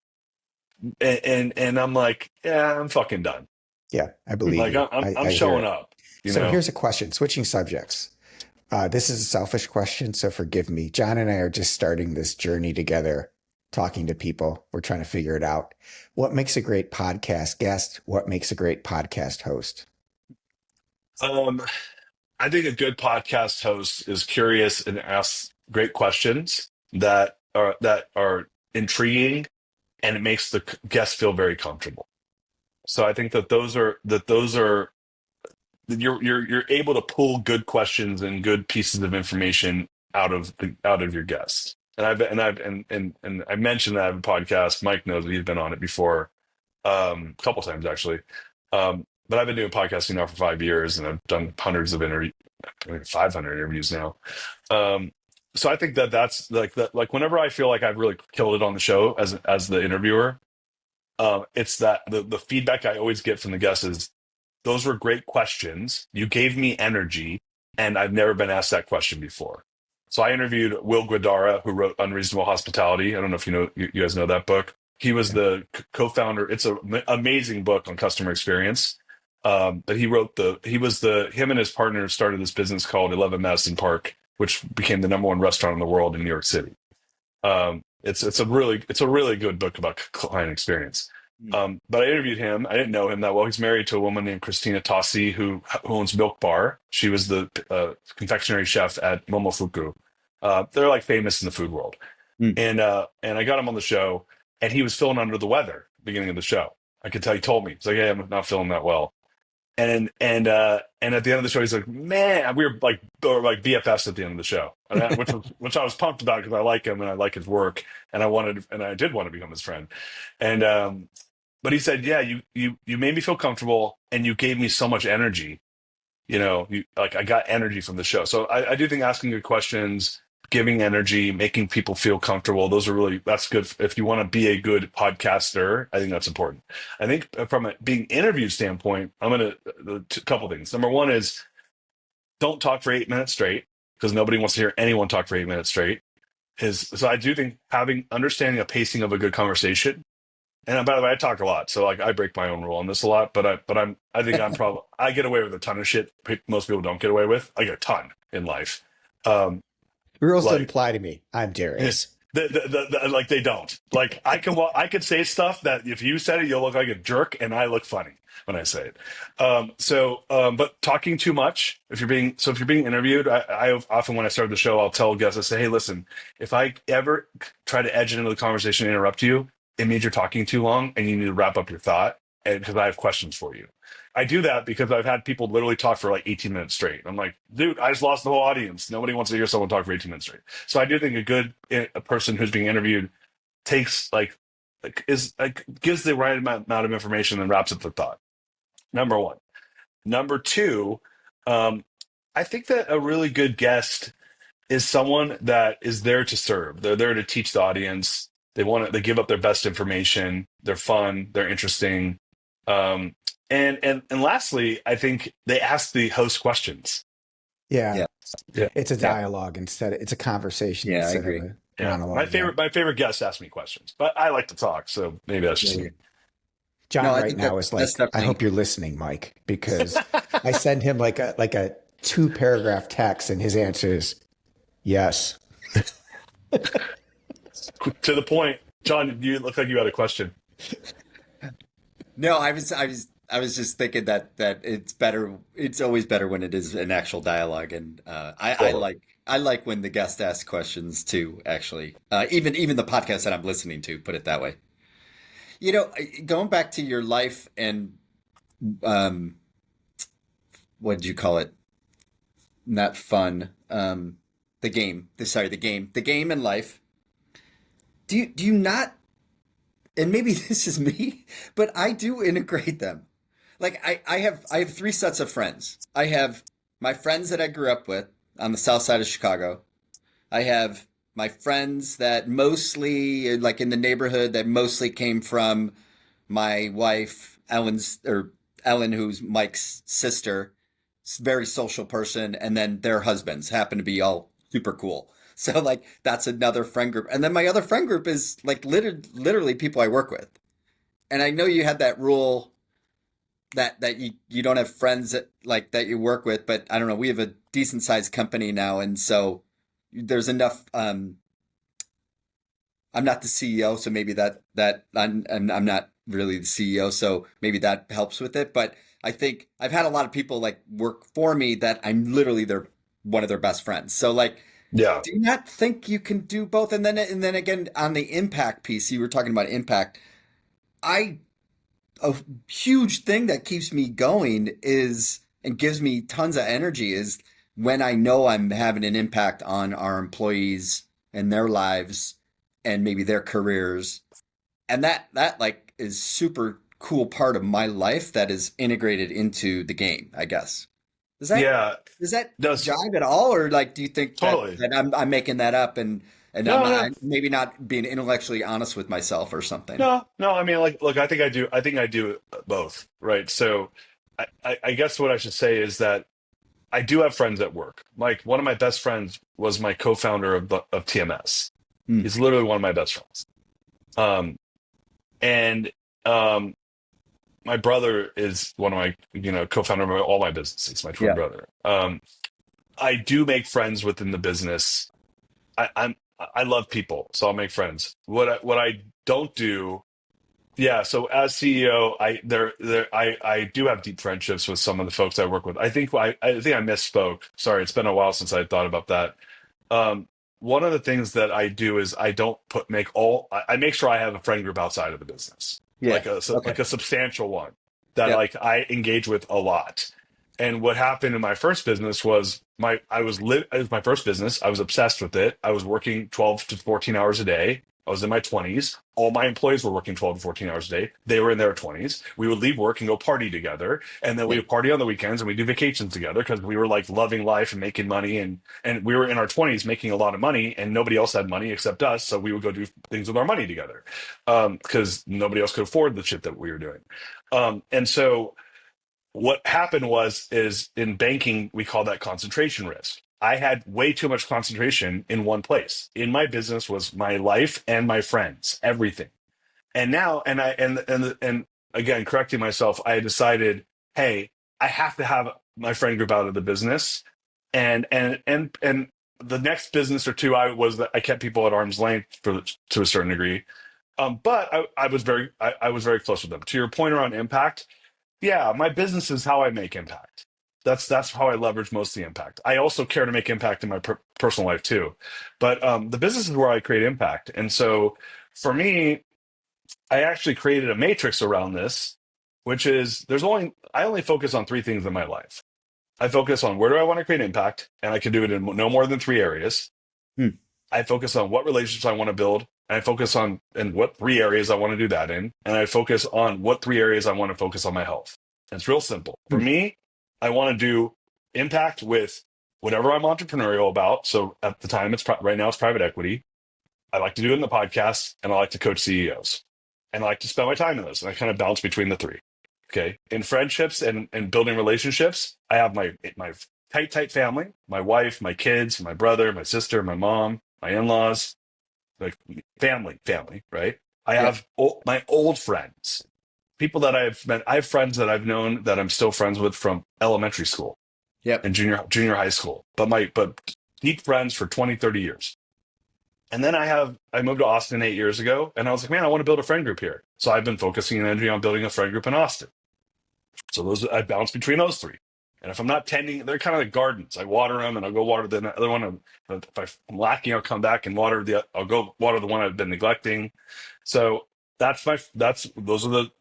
and I'm like, yeah, I'm fucking done. Yeah, I believe Like you. I'm I hear showing it. up, you So know. here's a question, switching subjects. This is a selfish question, so forgive me. John and I are just starting this journey together, talking to people. We're trying to figure it out. What makes a great podcast guest? What makes a great podcast host? Um, I think a good podcast host is curious and asks great questions that are intriguing, and it makes the guest feel very comfortable. So I think that those are you're able to pull good questions and good pieces of information out of your guests. And I mentioned that I have a podcast. Mike knows that he's been on it before, a couple times actually. But I've been doing podcasting now for 5 years, and I've done hundreds of interviews, 500 interviews now. Um, so I think that that's like that. Like whenever I feel like I've really killed it on the show as the interviewer, it's that the feedback I always get from the guests is, those were great questions. You gave me energy, and I've never been asked that question before. So I interviewed Will Guidara, who wrote Unreasonable Hospitality. I don't know if you guys know that book. He was Yeah. the co-founder. It's an amazing book on customer experience. But him and his partner started this business called 11 Madison Park, which became the #1 restaurant in the world in New York City. It's a really good book about client experience. But I interviewed him. I didn't know him that well. He's married to a woman named Christina Tossi, who owns Milk Bar. She was the confectionery chef at Momofuku. They're like famous in the food world. Mm. And I got him on the show, and he was feeling under the weather at the beginning of the show. I could tell. He told me, he's like, "Hey, I'm not feeling that well." And at the end of the show, he's like, "Man, we were like BFFs at the end of the show," which I was pumped about, because I like him and I like his work, and I did want to become his friend. And but he said, "Yeah, you made me feel comfortable, and you gave me so much energy. I got energy from the show." So I do think asking good questions, giving energy, making people feel comfortable, that's good. If you want to be a good podcaster, I think that's important. I think from a being interviewed standpoint, a couple things. Number one is, don't talk for 8 minutes straight, because nobody wants to hear anyone talk for 8 minutes straight. So I do think understanding a pacing of a good conversation. And by the way, I talk a lot, so like I break my own rule on this a lot. I think I get away with a ton of shit most people don't get away with. I get a ton in life. Um, Rules don't like apply to me. I'm Darius. like they don't. Like I could say stuff that if you said it, you'll look like a jerk, and I look funny when I say it. But talking too much, if you're being interviewed, I often, when I start the show, I'll tell guests, I say, "Hey, listen, if I ever try to edge into the conversation and interrupt you, it means you're talking too long, and you need to wrap up your thought, and because I have questions for you." I do that because I've had people literally talk for like 18 minutes straight. I'm like, dude, I just lost the whole audience. Nobody wants to hear someone talk for 18 minutes straight. So I do think a person who's being interviewed takes gives the right amount of information and wraps up the thought. Number one. Number two, I think that a really good guest is someone that is there to serve. They're there to teach the audience. They give up their best information. They're fun. They're interesting. Um, and lastly, I think they ask the host questions. Yeah. Yeah. Yeah. It's a Yeah. dialogue it's a conversation Yeah, I instead agree. of a Yeah. monologue. My favorite guests ask me questions, but I like to talk, so maybe that's just Yeah. me. John No, I right think now that is that's like, I definitely. hope you're listening, Mike, because I send him like a 2-paragraph text, and his answer is yes. To the point, John, you look like you had a question. No, I was just thinking that it's better. It's always better when it is an actual dialogue, and Totally. I like when the guest asks questions too. Actually, even the podcast that I'm listening to, put it that way. Going back to your life and um, what did you call it? Not fun. The game. The game and life. Do you not? And maybe this is me, but I do integrate them. Like I have three sets of friends. I have my friends that I grew up with on the south side of Chicago. I have my friends that mostly like in the neighborhood that mostly came from my wife Ellen, who's Mike's sister, very social person, and then their husbands happen to be all super cool. So like that's another friend group, and then my other friend group is like literally people I work with. and I know you had that rule that you don't have friends that you work with, but I don't know, we have a decent sized company now, and so there's enough. I'm not the CEO, so maybe I'm not really the CEO, so maybe that helps with it. But I think I've had a lot of people like work for me that I'm literally their one of their best friends. So like, Yeah. do you not think you can do both? And then again on the impact piece, you were talking about impact. I a huge thing that keeps me going is and gives me tons of energy is when I know I'm having an impact on our employees and their lives and maybe their careers. And that like is super cool part of my life that is integrated into the game, I guess. Does that Yeah. does that Does jive at all, or like do you think totally. that I'm making that up and No, no. I'm maybe not being intellectually honest with myself or something? No, no. I mean, like, look, I think I do. I think I do both, right? So, I guess what I should say is that I do have friends at work. Like, one of my best friends was my co-founder of TMS. Hmm. He's literally one of my best friends. Um, and my brother is one of my, co-founder of all my businesses. My twin Yeah. brother. I do make friends within the business. I love people, so I'll make friends. What I don't do. Yeah, so as CEO, I do have deep friendships with some of the folks I work with. I think I misspoke. Sorry, it's been a while since I thought about that. Um, One of the things that I do is I don't I make sure I have a friend group outside of the business, Yeah. Okay. like a substantial one that Yep. like I engage with a lot. And what happened in my first business was it was my first business. I was obsessed with it. I was working 12 to 14 hours a day. I was in my 20s. All my employees were working 12 to 14 hours a day. They were in their 20s. We would leave work and go party together. And then we Yeah. would party on the weekends and we do vacations together because we were like loving life and making money. And we were in our 20s making a lot of money and nobody else had money except us. So we would go do things with our money together because nobody else could afford the shit that we were doing. And so what happened is in banking, we call that concentration risk. I had way too much concentration in one place. In my business was my life and my friends, everything. And now, and again, correcting myself, I decided, hey, I have to have my friend group out of the business. And the next business or two, I kept people at arm's length to a certain degree. But I was very close with them. To your point around impact, yeah, my business is how I make impact. That's how I leverage most of the impact. I also care to make impact in my personal life too, but the business is where I create impact. And so, for me, I actually created a matrix around this, which is I only focus on three things in my life. I focus on where do I want to create impact, and I can do it in no more than three areas. Hmm. I focus on what relationships I want to build, and I focus on in what three areas I want to do that in, and I focus on what three areas I want to focus on my health. And it's real simple. For Hmm. me, I want to do impact with whatever I'm entrepreneurial about. So at the time, right now it's private equity. I like to do it in the podcast, and I like to coach CEOs, and I like to spend my time in those. And I kind of bounce between the three. Okay, in friendships and building relationships, I have my tight family, my wife, my kids, my brother, my sister, my mom, my in-laws, like family, right? I Yeah. have my old friends, people that I've met. I have friends that I've known that I'm still friends with from elementary school Yep. and junior high school, but deep friends for 20, 30 years. And then I moved to Austin 8 years ago, and I was like, man, I want to build a friend group here. So I've been focusing energy on building a friend group in Austin. So I bounce between those three. And if I'm not tending, they're kind of like gardens. I water them, and I'll go water the other one. If I'm lacking, I'll come back and I'll go water the one I've been neglecting. So those are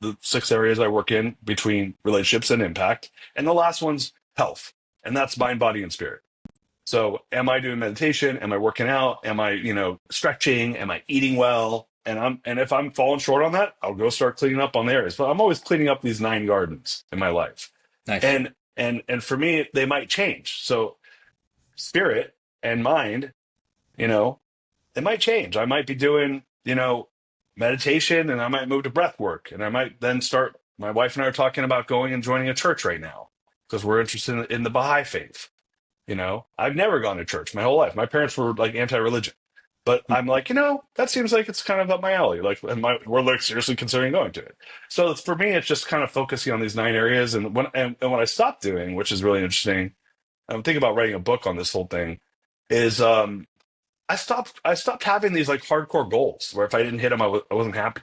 the six areas I work in between relationships and impact. And the last one's health, and that's mind, body, and spirit. So am I doing meditation? Am I working out? Am I, stretching? Am I eating well? And if I'm falling short on that, I'll go start cleaning up on the areas. But I'm always cleaning up these 9 gardens in my life. Nice. And for me, they might change. So spirit and mind, they might change. I might be doing, meditation, and I might move to breath work. And I might then my wife and I are talking about going and joining a church right now because we're interested in the Baha'i faith. I've never gone to church my whole life. My parents were like anti-religion, But I'm like, that seems like it's kind of up my alley. Like, we're like seriously considering going to it. So for me, it's just kind of focusing on these 9 areas. And when I stopped doing, which is really interesting, I'm thinking about writing a book on this whole thing, is I stopped having these like hardcore goals where if I didn't hit them, I wasn't happy.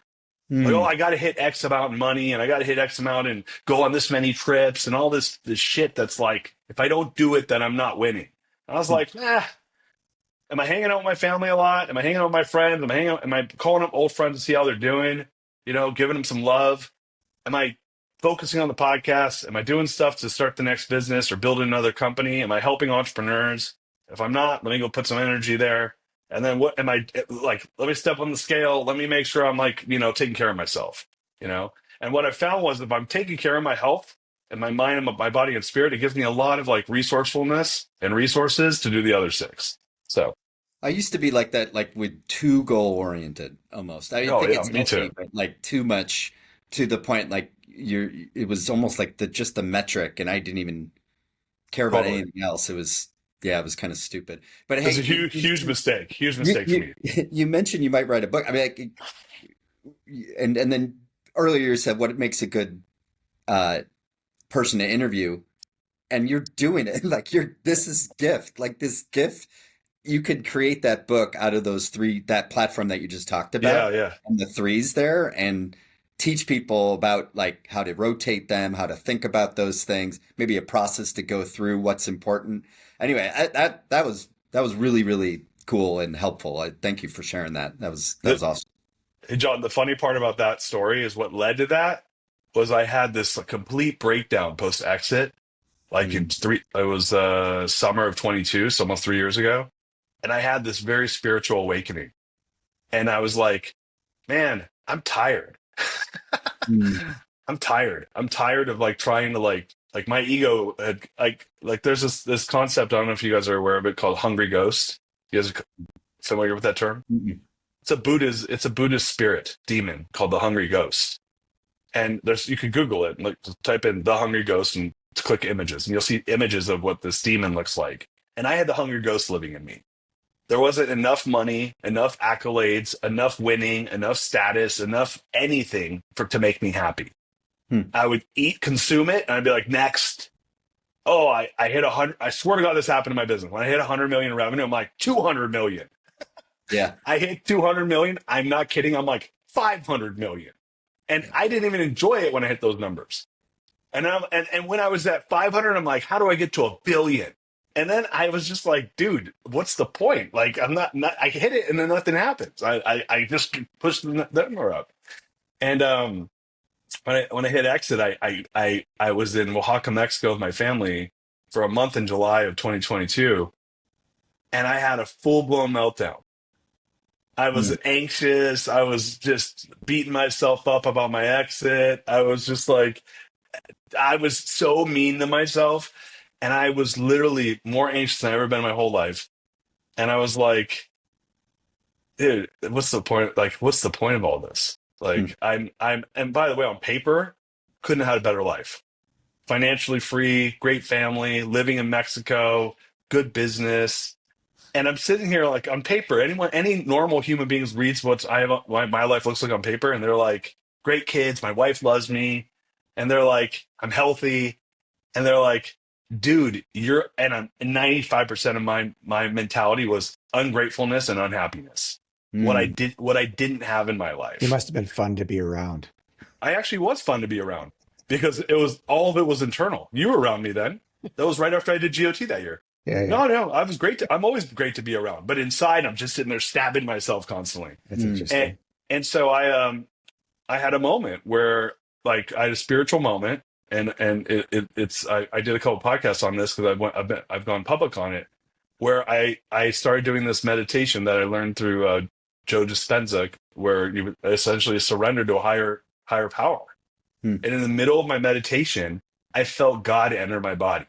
Like, oh, Hmm. I got to hit X amount in money and I got to hit X amount and go on this many trips and all this shit that's like, if I don't do it, then I'm not winning. And I was like, am I hanging out with my family a lot? Am I hanging out with my friends? Am I calling up old friends to see how they're doing? Giving them some love. Am I focusing on the podcast? Am I doing stuff to start the next business or build another company? Am I helping entrepreneurs? If I'm not, let me go put some energy there. And then what am I like? Let me step on the scale. Let me make sure I'm like, taking care of myself, you know? And what I found was if I'm taking care of my health and my mind and my body and spirit, it gives me a lot of like resourcefulness and resources to do the other six. So, I used to be like that, like with too goal oriented almost. I oh think yeah, it's me too. healthy, but like too much to the point like it was almost like just the metric and I didn't even care about Totally. anything else. It was kind of stupid. But It's hey, a huge mistake. Huge you, mistake for you, me. you mentioned you might write a book. I mean, and then earlier you said what makes a good uh, person to interview, and you're doing it. Like this is gift. Like this gift, you could create that book out of those three, that platform that you just talked Yeah, about, yeah. and the threes there, and teach people about like how to rotate them, how to think about those things, maybe a process to go through what's important. Anyway, that was really really cool and helpful. I thank you for sharing that. That was awesome. Hey, John, the funny part about that story is what led to that was I had this complete breakdown post exit. Like Mm. it was summer of 22, so almost 3 years ago. And I had this very spiritual awakening. And I was like, man, I'm tired. Mm. I'm tired. I'm tired of like trying to like my ego had like there's this concept, I don't know if you guys are aware of it, called hungry ghost. You guys are familiar with that term? Mm. It's a Buddhist spirit demon called the hungry ghost. And you can Google it, like just type in the hungry ghost and click images, and you'll see images of what this demon looks like. And I had the hungry ghost living in me. There wasn't enough money, enough accolades, enough winning, enough status, enough anything to make me happy. Mm. I would eat, consume it, and I'd be like, next. Oh, I hit 100. I swear to God, this happened in my business. When I hit 100 million in revenue, I'm like 200 million. Yeah. I hit 200 million. I'm not kidding. I'm like 500 million. And I didn't even enjoy it when I hit those numbers. And when I was at 500, I'm like, how do I get to a billion? And then I was just like, dude, what's the point? Like, I hit it and then nothing happens. I just push the number up. And when I hit exit, I was in Oaxaca, Mexico with my family for a month in July of 2022, and I had a full blown meltdown. I was Mm. anxious. I was just beating myself up about my exit. I was just like, I was so mean to myself. And I was literally more anxious than I've ever been in my whole life. And I was like, dude, what's the point? Like, what's the point of all this? Mm. Like, and by the way, on paper, couldn't have had a better life. Financially free, great family, living in Mexico, good business. And I'm sitting here like on paper, any normal human beings reads what my life looks like on paper, and they're like, great kids, my wife loves me, and they're like, I'm healthy, and they're like, dude, and I'm 95% of my mentality was ungratefulness and unhappiness. Mm. What I didn't have in my He life. must have been fun to be around. I actually was fun to be around because all of it was internal. You were around me then. That was right after I did GOT that year. Yeah, yeah. No, I was great. I'm always great to be around, but inside I'm just sitting there stabbing myself constantly. That's Mm. And interesting. and so I had a moment where like I had a spiritual moment, and I did a couple podcasts on this because I've gone public on it, where I started doing this meditation that I learned through Joe Dispenza, where you essentially surrender to a higher power. Mm. And in the middle of my meditation, I felt God enter my body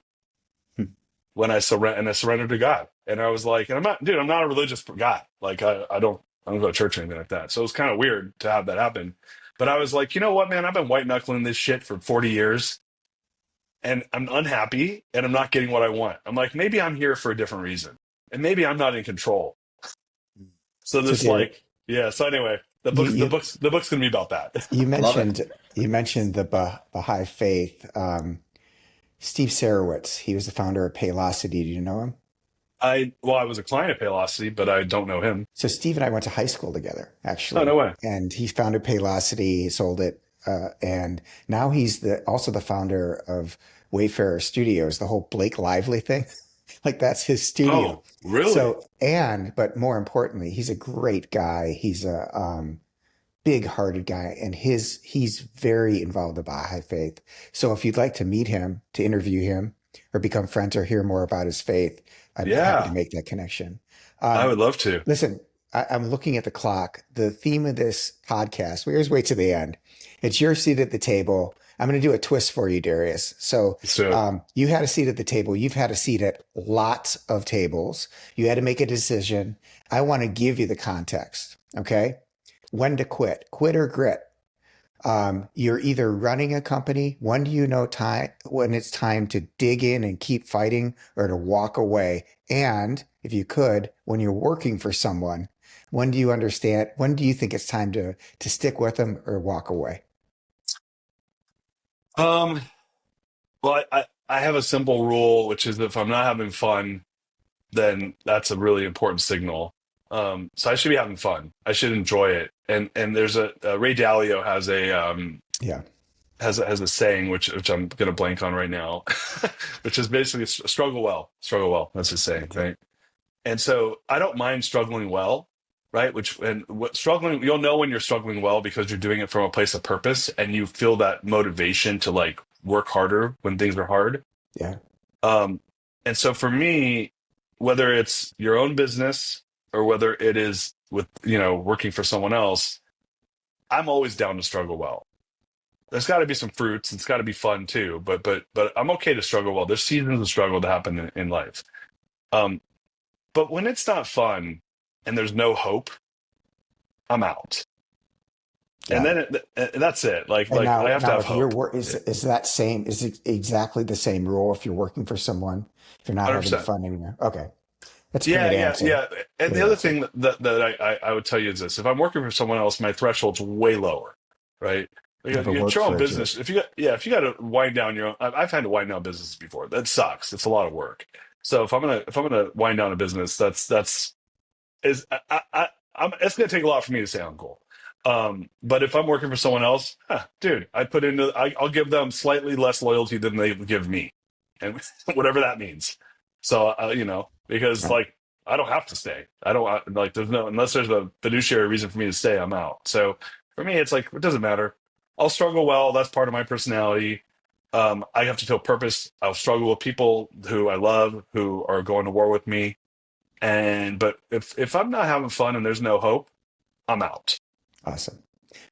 Mm. when I surrendered to God. And I was like, and I'm not a religious guy. Like I don't go to church or anything like that. So it was kind of weird to have that happen. But I was like, you know what, man, I've been white knuckling this shit for 40 years and I'm unhappy and I'm not getting what I want. I'm like, maybe I'm here for a different reason. And maybe I'm not in control. So So, this Derek, like, yeah. So anyway, the you book's the you book's the book's gonna be about that. you Love it. mentioned the Baha'i faith. Steve Sarowitz, he was the founder of Paylocity. Do you know him? I was a client at Paylocity, but I don't know him. So Steve and I went to high school together, Oh, no actually, way. and he founded Paylocity, he sold it, and now he's also the founder of Wayfarer Studios, the whole Blake Lively thing. Like that's his studio. Oh, really? So, but more importantly, he's a great guy. He's a big-hearted guy, and he's very involved in the Baha'i faith. So, if you'd like to meet him, to interview him, or become friends, or hear more about his faith, I'm happy to Yeah, make that connection. I Um, would love to. Listen, I'm looking at the clock. The theme of this podcast, we always wait to the end. It's your seat at the table. I'm going to do a twist for you, Darius. So So, you had a seat at the table. You've had a seat at lots of tables. You had to make a decision. I want to give you the context. Okay. When to quit or grit. You're either running a company. When do you know time when it's time to dig in and keep fighting or to walk away? And if you could, when you're working for someone, when do you understand? When do you think it's time to stick with them or walk away? um, well, I have a simple rule, which is if I'm not having fun, then that's a really important signal. So I should be having fun. I should enjoy it. And there's Ray Dalio Yeah, has a saying which I'm gonna blank on right now, which is basically struggle well, struggle well. That's his saying, right? And so I don't mind struggling well, right? Which and what struggling, you'll know when you're struggling well because you're doing it from a place of purpose and you feel that motivation to like work harder when things are hard. yeah, Um, and so for me, whether it's your own business or whether it is with, working for someone else, I'm always down to struggle well. There's got to be some fruits. It's got to be fun too, but I'm okay to struggle well. There's seasons of struggle to happen in life. Um, but when it's not fun and there's no hope, I'm out. And got it. then that's it. And Like I have to now, have if you're hope. is it exactly the same rule if you're working for someone, if you're not having 100%. fun anymore? Okay, that's a Yeah, great yeah, answer. yeah. And Great the other answer. thing that I would tell you is this: if I'm working for someone else, my threshold's way lower, right? Never It's worked your own for a Jew. business. If you got to wind down your own, I've had to wind down businesses before. That sucks. It's a lot of work. So if I'm gonna wind down a business, that's is it's gonna take a lot for me to say I'm cool. But if I'm working for someone else, dude, I'll give them slightly less loyalty than they give me, and whatever that means. So because Right. like I don't have to stay. I don't like there's no unless there's a fiduciary reason for me to stay. I'm out. So for me, it's like it doesn't matter. I'll struggle well. That's part of my personality. I have to feel purpose. I'll struggle with people who I love, who are going to war with me. But if I'm not having fun and there's no hope, I'm out. Awesome.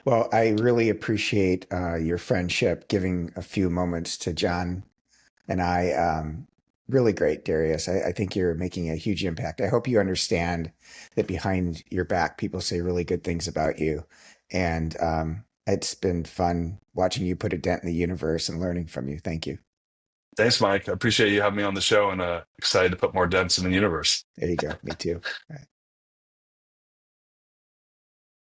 Well, I really appreciate your friendship, giving a few moments to John and I. Really great, Darius. I think you're making a huge impact. I hope you understand that behind your back, people say really good things about you. And it's been fun watching you put a dent in the universe and learning from you. Thank you. Thanks, Mike. I appreciate you having me on the show and excited to put more dents in the universe. There you go. Me too. All right.